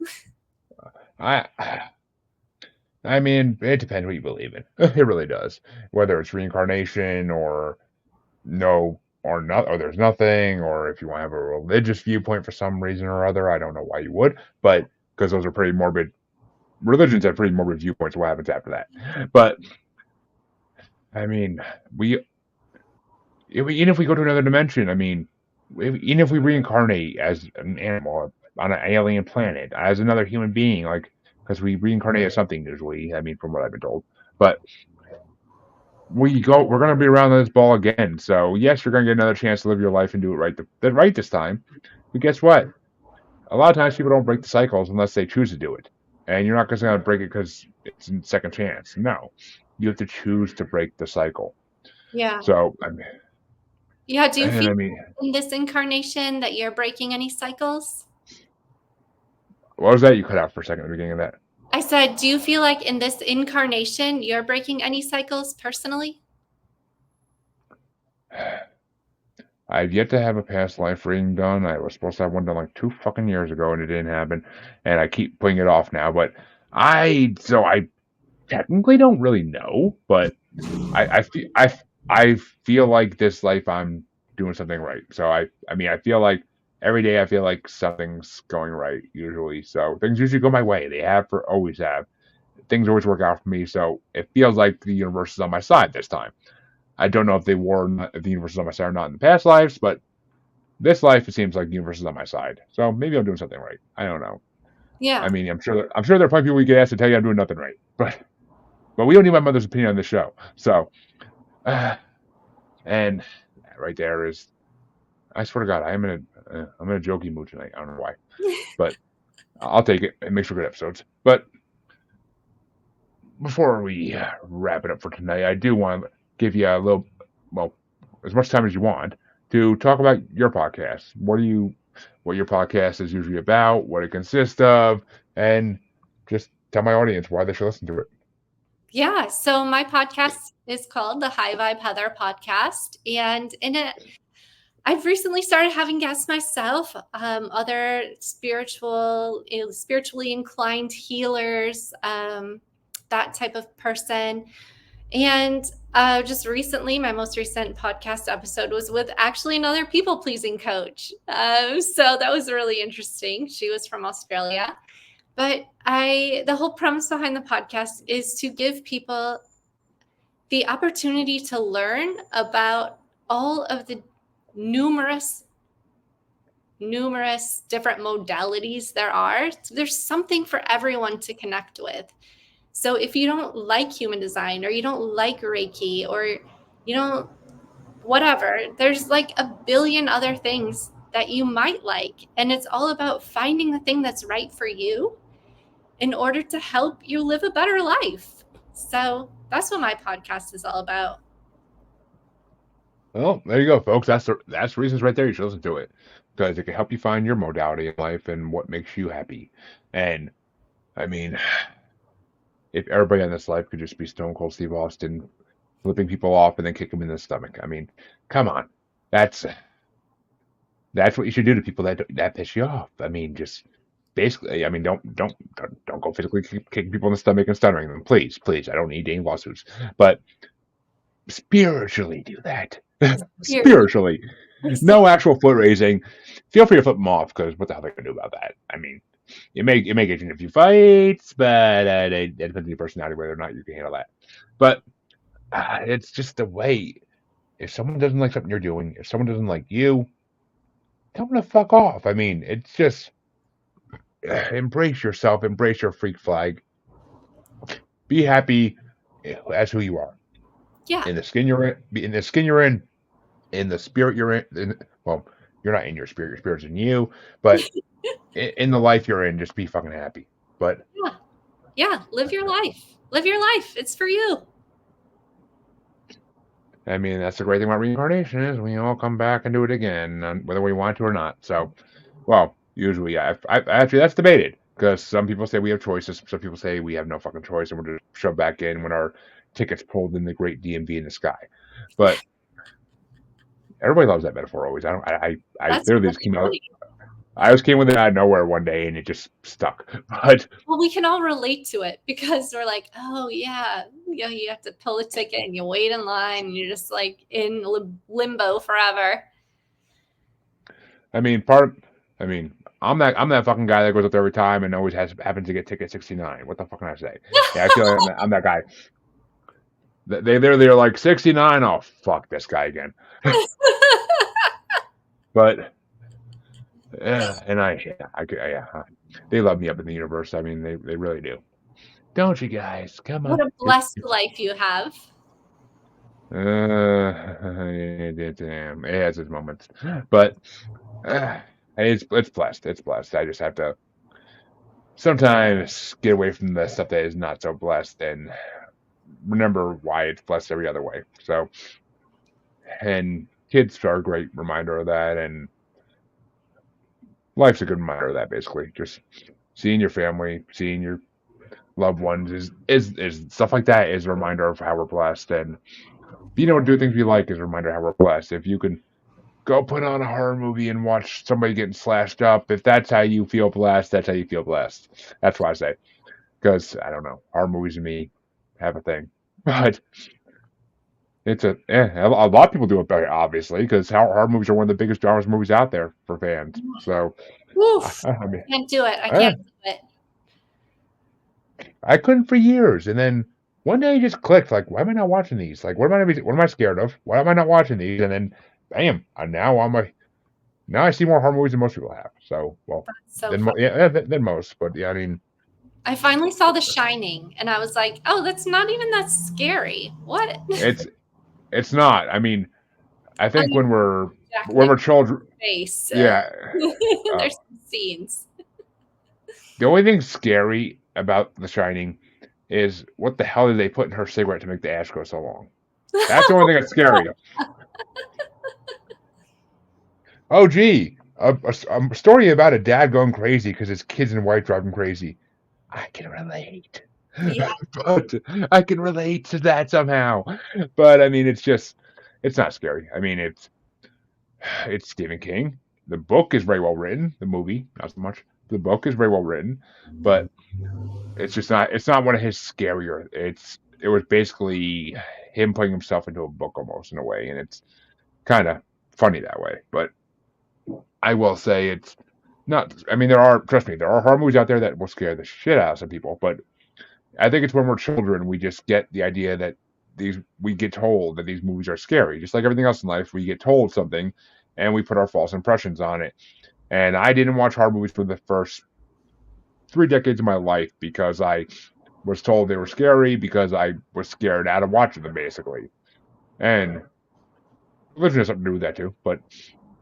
I I mean, it depends what you believe in. It really does. Whether it's reincarnation or no or not, or there's nothing, or if you want to have a religious viewpoint for some reason or other, I don't know why you would, but because those are pretty morbid. Religions have pretty morbid viewpoints of what happens after that. But I mean, even if we go to another dimension, I mean, even if we reincarnate as an animal on an alien planet, as another human being, like because we reincarnate as something usually. I mean, from what I've been told, but we're gonna be around this ball again. So yes, you're gonna get another chance to live your life and do it right this time. But guess what? A lot of times people don't break the cycles unless they choose to do it, and you're not just gonna break it because it's a second chance. No, you have to choose to break the cycle. Yeah. So Yeah. Do you feel I mean, in this incarnation that you're breaking any cycles? what was that you cut out for a second at the beginning of that? I said, do you feel like in this incarnation you're breaking any cycles personally? I've yet to have a past life reading done. I was supposed to have one done like 2 fucking years ago, and it didn't happen. And I keep putting it off now. But I technically don't really know. But I feel like this life I'm doing something right. So I mean I feel like every day I feel like something's going right usually. So things usually go my way. They always have. Things always work out for me. So it feels like the universe is on my side this time. I don't know if if the universe is on my side or not in the past lives, but this life it seems like the universe is on my side. So maybe I'm doing something right. I don't know. I Yeah. mean, I'm sure there are plenty of people we could ask to tell you I'm doing nothing right, but we don't need my mother's opinion on the show. So, and right there is, I swear to God, I'm in a jokey mood tonight. I don't know why, but I'll take it. It makes for good episodes. But before we wrap it up for tonight, I do want to give you a little, well, as much time as you want to talk about your podcast. What your podcast is usually about, what it consists of, and just tell my audience why they should listen to it. Yeah. So my podcast is called the High Vibe Heather Podcast. And in it, I've recently started having guests myself, other spiritually inclined healers, that type of person. And just recently, my most recent podcast episode was with actually another people pleasing coach. So that was really interesting. She was from Australia. But the whole premise behind the podcast is to give people the opportunity to learn about all of the numerous different modalities there are. There's something for everyone to connect with. So if you don't like human design, or you don't like Reiki, or you don't whatever, there's like a billion other things that you might like. And it's all about finding the thing that's right for you in order to help you live a better life. So that's what my podcast is all about. Well, there you go, folks. That's reasons right there you should listen to it, because it can help you find your modality in life and what makes you happy. And I mean, if everybody on this life could just be Stone Cold Steve Austin, flipping people off and then kick them in the stomach. I mean, come on, that's what you should do to people that piss you off. I mean, just basically, I mean, don't go physically kicking people in the stomach and stuttering them, please, please. I don't need any lawsuits, but spiritually do that. Spiritually, no actual foot raising. Feel free to flip them off, because what the hell are they gonna do about that? I mean, it may get you in a few fights, but it depends on your personality whether or not you can handle that. But it's just the way. If someone doesn't like something you're doing, if someone doesn't like you, tell them to fuck off. I mean, it's just embrace yourself, embrace your freak flag, be happy as who you are. Yeah. In the skin you're in the skin you're in the spirit you're well, you're not in your spirit. Your spirit's in you, but in the life you're in, just be fucking happy. But yeah, live your life. Live your life. It's for you. I mean, that's the great thing about reincarnation, is we all come back and do it again, whether we want to or not. So, well, usually, yeah. Actually, that's debated, because some people say we have choices. Some people say we have no fucking choice, and we're just shoved back in when our tickets pulled in the great DMV in the sky. But everybody loves that metaphor always. I literally just came out. I just came with it out of nowhere one day, and it just stuck. But well, we can all relate to it, because we're like, oh yeah, you have to pull a ticket and you wait in line and you're just like in limbo forever. I mean, I'm that fucking guy that goes up there every time and always happens to get ticket 69. What the fuck can I say? Yeah, I feel like I'm that guy. They literally are like 69. Oh, fuck this guy again. But and they love me up in the universe. I mean, they really do. Don't you guys? Come on. What a blessed life you have. It has its moments, but it's blessed. It's blessed. I just have to sometimes get away from the stuff that is not so blessed and remember why it's blessed every other way. So, and kids are a great reminder of that, and life's a good reminder of that. Basically, just seeing your family, seeing your loved ones is stuff like that is a reminder of how we're blessed, and being able to do things we like is a reminder of how we're blessed. If you can go put on a horror movie and watch somebody getting slashed up, if that's how you feel blessed, that's how you feel blessed. That's what I say. Because I don't know, horror movies and me have a thing, but It's a lot of people do it better, obviously, because horror movies are one of the biggest genres movies out there for fans. So, Woof. I mean, Can't do it. I eh, can't do it. I couldn't for years, and then one day it just clicked. Like, why am I not watching these? Like, what am I scared of? Why am I not watching these? And then, bam! Now I see more horror movies than most people have. So, well, So fun. than most. But yeah, I mean, I finally saw The Shining, and I was like, "Oh, that's not even that scary." What? it's not. I mean, I think when Jack we're children, face. yeah. There's some scenes. The only thing scary about The Shining is what the hell did they put in her cigarette to make the ash go so long? That's the only thing that's scary. Oh, gee, a story about a dad going crazy because his kids and wife drive him crazy. I can relate. Yeah. But I can relate to that somehow. But I mean, it's not scary. I mean, it's Stephen King. The book is very well written. The movie, not so much. The book is very well written, but it's not one of his scarier. It was basically him putting himself into a book almost in a way, and it's kind of funny that way. But I will say it's not. I mean, trust me, there are horror movies out there that will scare the shit out of some people, but I think it's when we're children we just get the idea that we get told that these movies are scary. Just like everything else in life, we get told something and we put our false impressions on it. And I didn't watch horror movies for the first 3 decades of my life because I was told they were scary because I was scared out of watching them basically. And religion has something to do with that too, but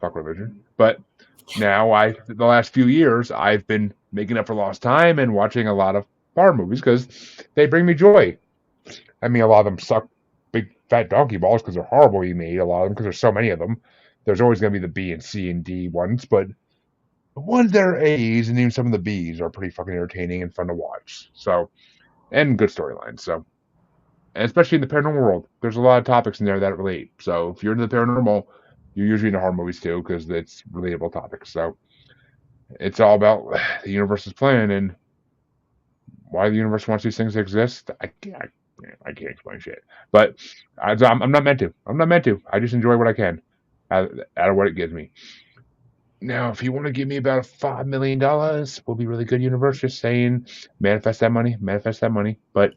fuck religion. But now the last few years I've been making up for lost time and watching a lot of horror movies because they bring me joy. I mean, a lot of them suck big fat donkey balls because they're horribly made. A lot of them because there's so many of them. There's always going to be the B and C and D ones, but the ones that are A's and even some of the B's are pretty fucking entertaining and fun to watch. So, and good storylines. So, and especially in the paranormal world, there's a lot of topics in there that relate. So, if you're into the paranormal, you're usually into horror movies too because it's relatable topics. So, it's all about the universe's plan and why the universe wants these things to exist. I can't explain shit, but I'm not meant to. I'm not meant to. I just enjoy what I can out of what it gives me. Now, if you want to give me about $5 million, we'll be really good, universe. Just saying, manifest that money, manifest that money. But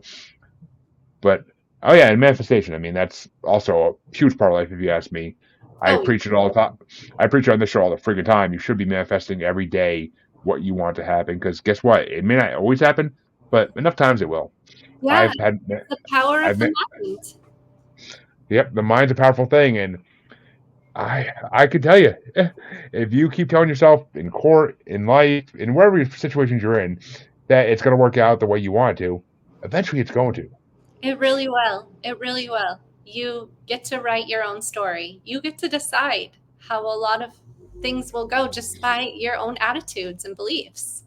oh yeah, and manifestation. I mean, that's also a huge part of life, if you ask me. I preach it all the time. I preach it on this show all the freaking time. You should be manifesting every day what you want to happen, because guess what? It may not always happen, but enough times it will. Yeah, the power of the mind. Yep, the mind's a powerful thing, and I can tell you, if you keep telling yourself in court, in life, in wherever situations you're in, that it's going to work out the way you want to, eventually it's going to. It really will. It really will. You get to write your own story. You get to decide how a lot of things will go just by your own attitudes and beliefs.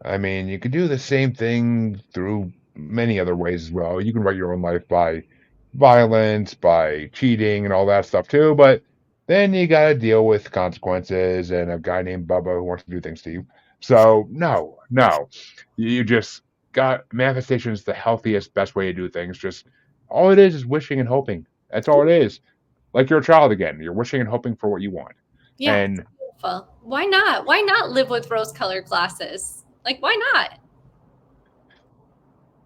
I mean, you could do the same thing through many other ways as well. You can write your own life by violence, by cheating, and all that stuff too. But then you got to deal with consequences and a guy named Bubba who wants to do things to you. So no, you just got manifestation is the healthiest, best way to do things. Just all it is wishing and hoping. That's all it is. Like you're a child again. You're wishing and hoping for what you want. Yeah, and beautiful. Why not? Why not live with rose-colored glasses? Like, why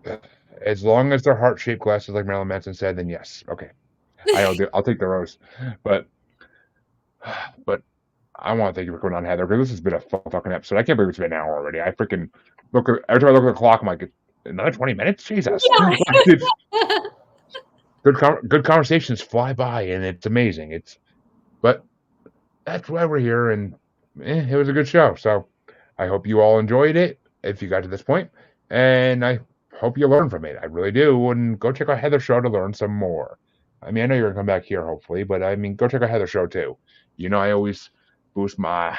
not? As long as they're heart-shaped glasses, like Marilyn Manson said, then yes. Okay. I'll take the rose. But I want to thank you for coming on, Heather, because this has been a fun fucking episode. I can't believe it's been an hour already. I freaking every time I look at the clock, I'm like, another 20 minutes? Jesus. Yeah. Good conversations fly by, and it's amazing. But that's why we're here, and it was a good show. So I hope you all enjoyed it if you got to this point, and I hope you learned from it. I really do. And go check out Heather's show to learn some more. I mean, I know you're going to come back here, hopefully, but I mean, go check out Heather's show too. You know, I always boost my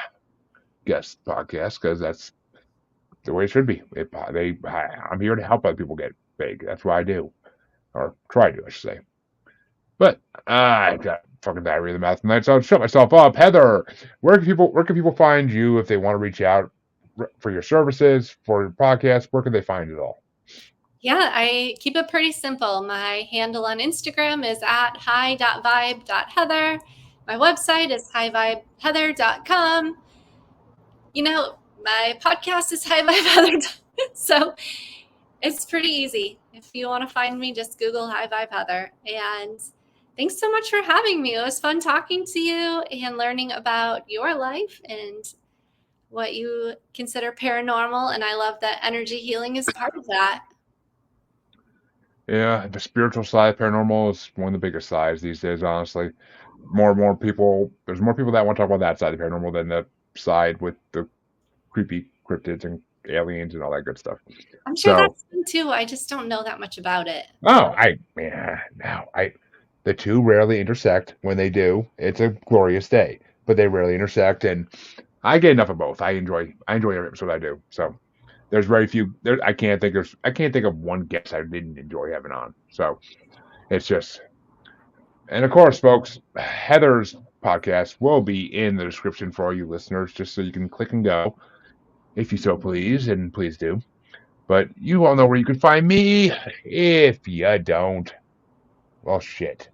guest podcast because that's the way it should be. I'm here to help other people get big. That's what I do, or try to, I should say. But I got fucking diarrhea of the mouth tonight, so I'll shut myself up. Heather, where can people find you if they want to reach out for your services, for your podcast? Where can they find it all? Yeah, I keep it pretty simple. My handle on Instagram is at hi.vibe.heather. My website is highvibeheather.com. You know, my podcast is highvibeheather. So it's pretty easy. If you want to find me, just Google High Vibe Heather. And thanks so much for having me. It was fun talking to you and learning about your life and what you consider paranormal. And I love that energy healing is part of that. Yeah, the spiritual side, paranormal is one of the biggest sides these days, honestly. More and more people, there's more people that want to talk about that side of paranormal than the side with the creepy cryptids and aliens and all that good stuff. I'm sure So, that's fun too. I just don't know that much about it. the two rarely intersect. When they do, it's a glorious day, but they rarely intersect, and I get enough of both. I enjoy every episode I do. So, there's very few. I can't think of one guest I didn't enjoy having on. So, it's just, and of course, folks, Heather's podcast will be in the description for all you listeners, just so you can click and go if you so please, and please do. But you all know where you can find me. If you don't, well, shit.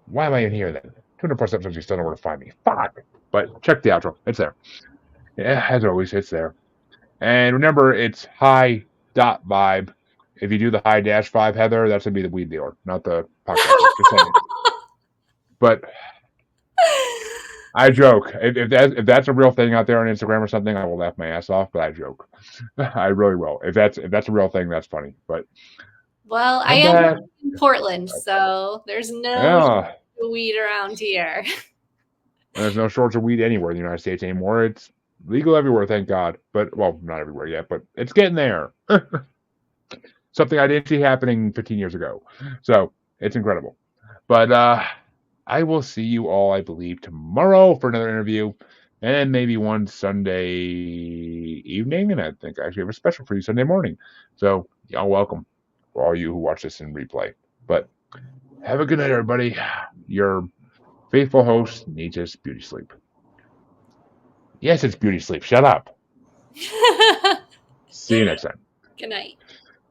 Why am I in here then? 200 plus episodes, you still know where to find me. Fuck. But check the outro. It's there. Yeah, as always, it's there. And remember, it's high.vibe. If you do the high-5, Heather, that's going to be the weed dealer, not the podcaster. Just saying. But I joke. If that's a real thing out there on Instagram or something, I will laugh my ass off. But I joke. I really will. If that's a real thing, that's funny. But Well, I am in Portland, so there's no weed around here. There's no shortage of weed anywhere in the United States anymore. It's legal everywhere, thank God. But, well, not everywhere yet, but it's getting there. Something I didn't see happening 15 years ago. So, it's incredible. But I will see you all, I believe, tomorrow for another interview. And maybe one Sunday evening. And I think I actually have a special for you Sunday morning. So, y'all welcome for all you who watch this in replay. But have a good night, everybody. Your faithful host needs his beauty sleep. Yes, it's beauty sleep. Shut up. See you next time. Good night.